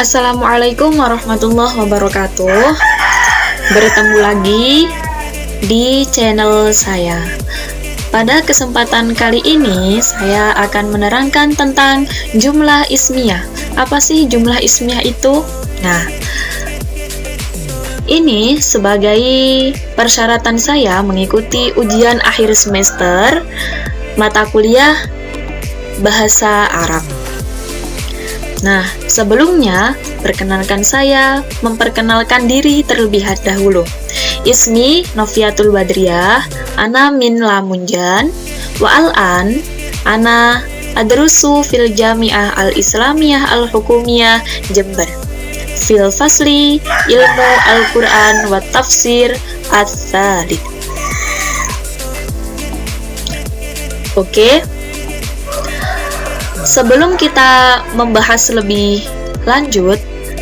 Assalamualaikum warahmatullahi wabarakatuh. Bertemu lagi di channel saya. Pada kesempatan kali ini saya akan menerangkan tentang jumlah ismiyah. Apa sih jumlah ismiyah itu? Nah, ini sebagai persyaratan saya mengikuti ujian akhir semester mata kuliah Bahasa Arab. Nah, sebelumnya, perkenalkan saya memperkenalkan diri terlebih dahulu. Ismi Noviatul Badriyah, ana min Lamunjan, wa al-an, ana adrusu fil Jami'ah al-Islamiyah al-Hukumiyah Jember. Fil fasli ilmu Al-Quran wa tafsir ats-tsalits. Oke. Sebelum kita membahas lebih lanjut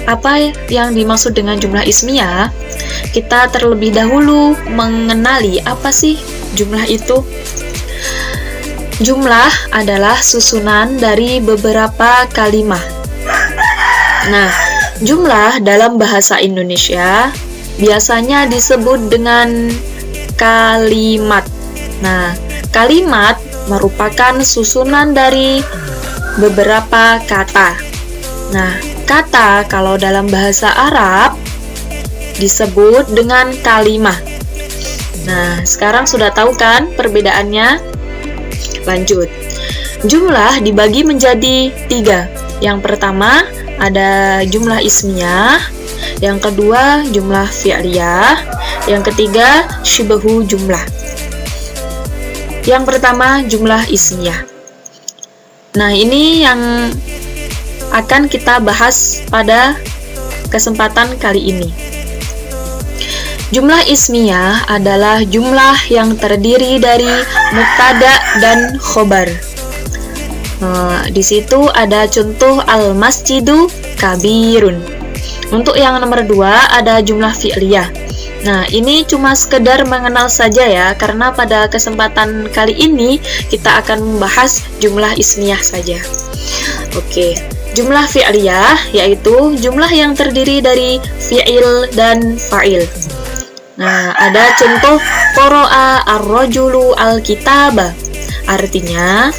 apa yang dimaksud dengan jumlah ismiyah, kita terlebih dahulu mengenali apa sih jumlah itu. Jumlah adalah susunan dari beberapa kalimat. Nah, jumlah dalam bahasa Indonesia biasanya disebut dengan kalimat. Nah, kalimat merupakan susunan dari beberapa kata. Nah, kata kalau dalam bahasa Arab disebut dengan kalimah. Nah, sekarang sudah tahu kan perbedaannya? Lanjut. Jumlah dibagi menjadi 3. Yang pertama ada jumlah ismiyah, yang kedua jumlah fi'liyah, yang ketiga syibhu jumlah. Yang pertama jumlah ismiyah. Nah, ini yang akan kita bahas pada kesempatan kali ini. Jumlah ismiyah adalah jumlah yang terdiri dari mubtada dan khobar. Di situ ada contoh al-masjidu kabirun. Untuk yang nomor 2 ada jumlah fi'liyah. Nah, ini cuma sekedar mengenal saja ya, karena pada kesempatan kali ini kita akan membahas jumlah ismiyah saja. Oke, jumlah fi'liyah yaitu jumlah yang terdiri dari fi'il dan fa'il. Nah, ada contoh qara'a ar-rajulu al-kitaba. Artinya,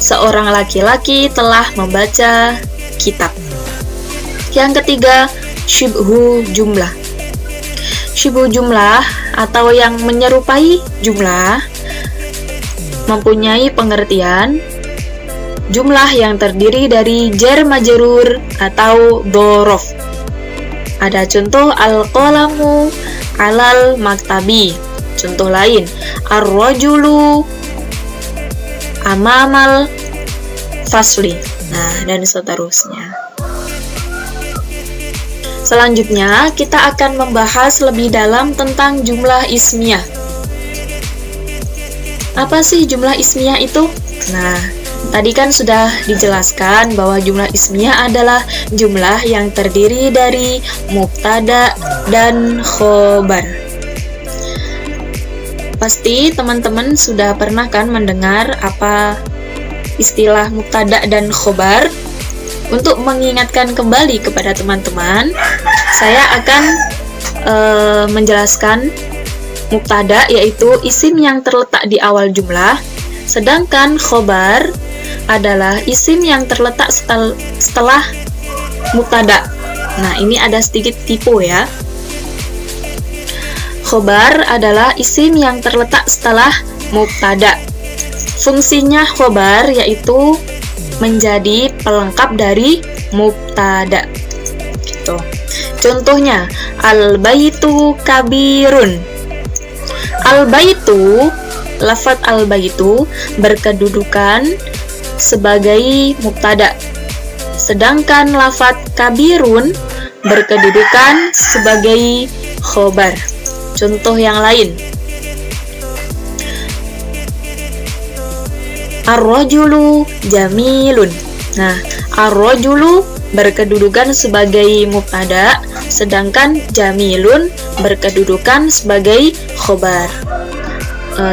seorang laki-laki telah membaca kitab. Yang ketiga, syibhu jumlah. Syibhu jumlah atau yang menyerupai jumlah mempunyai pengertian jumlah yang terdiri dari jar majrur atau dhorof. Ada contoh al-qalamu alal maktabi. Contoh lain, ar-rajulu amamal fasli. Nah, dan seterusnya. Selanjutnya, kita akan membahas lebih dalam tentang jumlah ismiyah. Apa sih jumlah ismiyah itu? Nah, tadi kan sudah dijelaskan bahwa jumlah ismiyah adalah jumlah yang terdiri dari mubtada dan khobar. Pasti teman-teman sudah pernah kan mendengar apa istilah mubtada dan khobar? Untuk mengingatkan kembali kepada teman-teman, saya akan menjelaskan mubtada yaitu isim yang terletak di awal jumlah, sedangkan khobar adalah isim yang terletak setelah mubtada. Nah, ini ada sedikit tipu ya. Khobar adalah isim yang terletak setelah mubtada. Fungsinya khobar yaitu menjadi pelengkap dari mubtada. Gitu. Contohnya, al-baitu kabirun. Al-baitu, lafaz al-baitu berkedudukan sebagai mubtada. Sedangkan lafaz kabirun berkedudukan sebagai khobar. Contoh yang lain. Ar-rajulu jamilun. Nah, ar-rajulu berkedudukan sebagai mubtada, sedangkan jamilun berkedudukan sebagai khobar.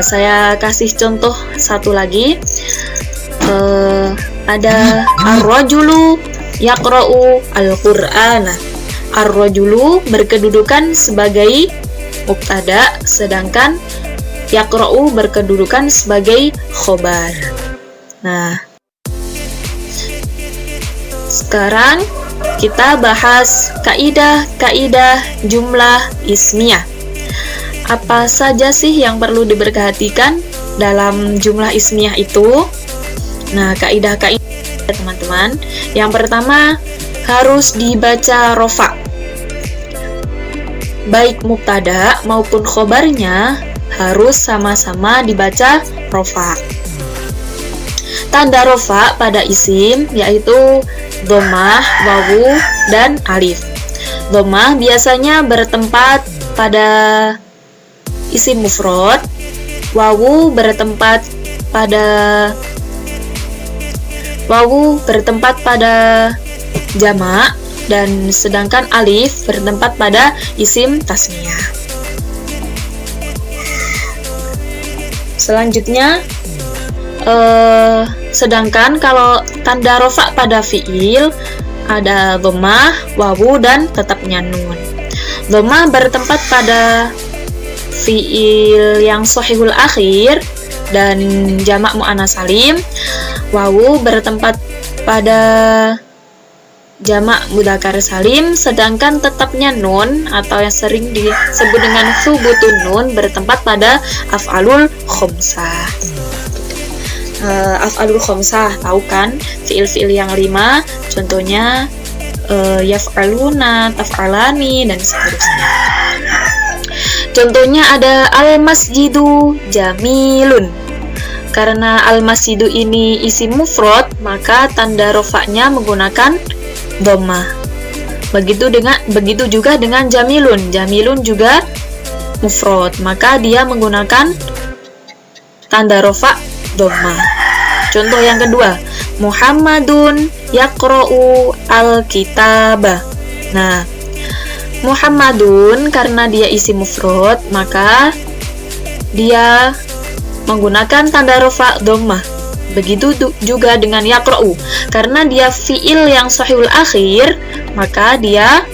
Saya kasih contoh satu lagi. Ada ar-rajulu yaqra'u al-Qur'ana. Ar-rajulu berkedudukan sebagai mubtada, sedangkan yaqra'u berkedudukan sebagai khobar. Nah, sekarang kita bahas kaidah-kaidah jumlah ismiyah. Apa saja sih yang perlu diperhatikan dalam jumlah ismiyah itu? Nah, kaidah-kaidah teman-teman. Yang pertama, harus dibaca rofa. Baik mubtada maupun khobarnya harus sama-sama dibaca rofa. Tanda rofa pada isim yaitu dhammah, wawu, dan alif. Dhammah biasanya bertempat pada isim mufrad, wawu bertempat pada jamak, dan sedangkan alif bertempat pada isim tasniyah. Selanjutnya, sedangkan kalau tanda rofa pada fiil ada dhammah, wawu, dan tetapnya nun. Dhammah bertempat pada fiil yang shahihul akhir dan jamak muannats salim. Wawu bertempat pada jamak mudzakkar salim, sedangkan tetapnya nun atau yang sering disebut dengan thubutun nun bertempat pada af'alul khomsah. Af'alul khomsah, tahu kan? Fiil-fiil yang 5, contohnya yaf'aluna, taf'alani, dan seterusnya. Contohnya ada al-masjidu jamilun. Karena al-masjidu ini isim mufrad, maka tanda rofaknya menggunakan dhammah. Begitu juga dengan jamilun. Jamilun juga mufrad, maka dia menggunakan tanda rofa dhammah. Contoh yang kedua, Muhammadun yaqra'u al-kitabah. Nah, Muhammadun karena dia isim mufrad, maka dia menggunakan tanda rofa dhammah. Begitu juga dengan yaqra'u, karena dia fiil yang shahihul akhir, maka dia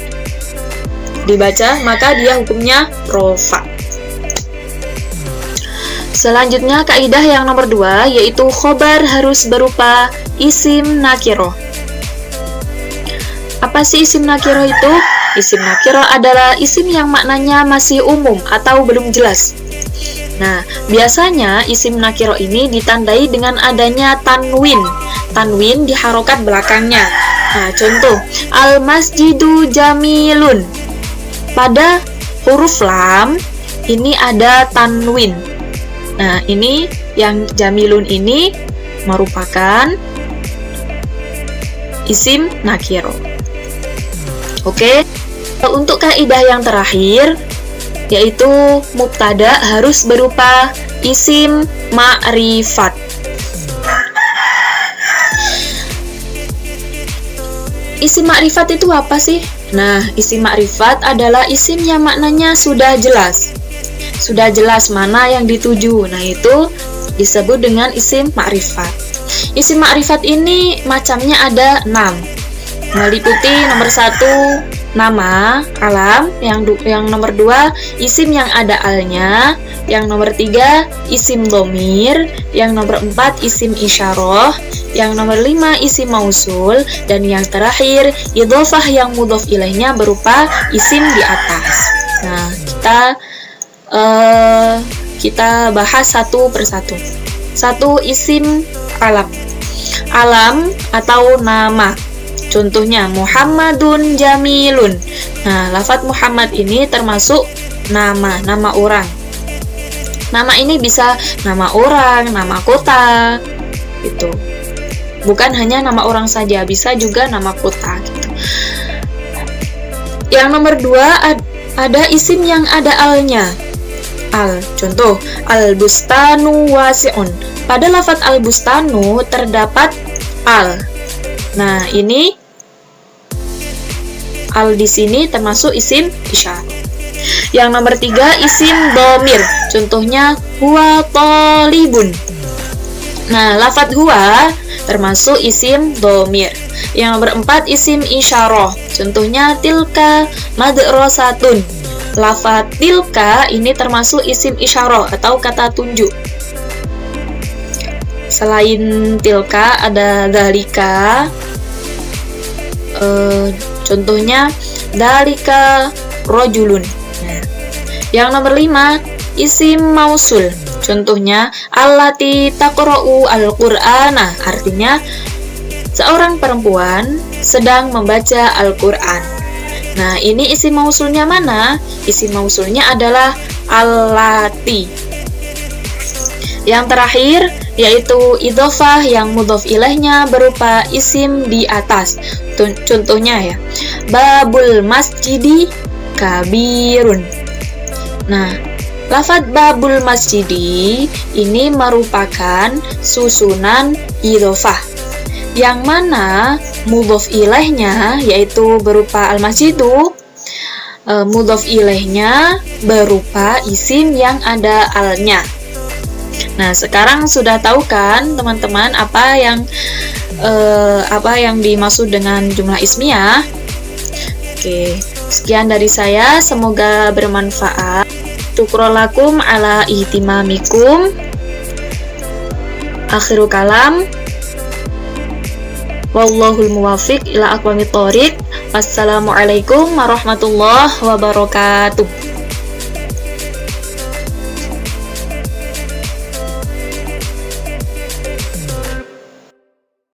hukumnya rofa. Selanjutnya kaidah yang nomor 2, yaitu khobar harus berupa isim nakiroh. Apa sih isim nakiroh itu? Isim nakiroh adalah isim yang maknanya masih umum atau belum jelas. Nah, biasanya isim nakiro ini ditandai dengan adanya tanwin. Tanwin di harokat belakangnya. Nah, contoh, al-masjidu jamilun. Pada huruf lam, ini ada tanwin. Nah, ini yang jamilun ini merupakan isim nakiro. Oke, untuk kaidah yang terakhir, yaitu mubtada harus berupa isim ma'rifat. Isim ma'rifat itu apa sih? Nah, isim ma'rifat adalah isim yang maknanya sudah jelas. Sudah jelas mana yang dituju. Nah, itu disebut dengan isim ma'rifat. Isim ma'rifat ini macamnya ada 6. Meliputi nomor 1, nama, alam, yang nomor 2, isim yang ada alnya, yang nomor 3, isim dhamir, yang nomor 4, isim isyarah, yang nomor 5, isim mausul, dan yang terakhir, idhofah yang mudhof ilaihnya berupa isim di atas. Nah, kita bahas satu persatu. Satu, isim alam. Alam atau nama. Contohnya Muhammadun jamilun. Nah, lafadz Muhammad ini termasuk nama orang. Nama ini bisa nama orang, nama kota, gitu. Bukan hanya nama orang saja, bisa juga nama kota, gitu. Yang nomor 2 ada isim yang ada alnya. Al, contoh al-bustanu wasi'un. Pada lafadz al-bustanu terdapat al. Nah, ini al di sini termasuk isim isyarah. Yang nomor 3, isim dhamir. Contohnya huwa talibun. Nah, lafadz huwa termasuk isim dhamir. Yang nomor 4 isim isyarah. Contohnya tilka madrasatun. Lafaz tilka ini termasuk isim isyarah atau kata tunjuk. Selain tilka ada dalika. Contohnya dalika rojulun. Yang nomor 5 isim mausul. Contohnya allati taqra'u al-Qur'ana, artinya seorang perempuan sedang membaca Al-Qur'an. Nah, ini isim mausulnya mana? Isim mausulnya adalah allati. Yang terakhir yaitu idhofah yang mudhof ilaihnya berupa isim di atas. Contohnya ya, babul masjidi kabirun. Nah, lafaz babul masjidi ini merupakan susunan idhofah, yang mana mudhof ilaihnya yaitu berupa al-masjidu, mudhof ilaihnya berupa isim yang ada alnya. Nah, sekarang sudah tahu kan teman-teman apa yang dimaksud dengan jumlah ismiyah? Oke, sekian dari saya, semoga bermanfaat. Syukrolakum ala ihtimamikum. Akhiru kalam. Wallahul muwafiq ila aqwamit thoriq. Wassalamualaikum warahmatullahi wabarakatuh.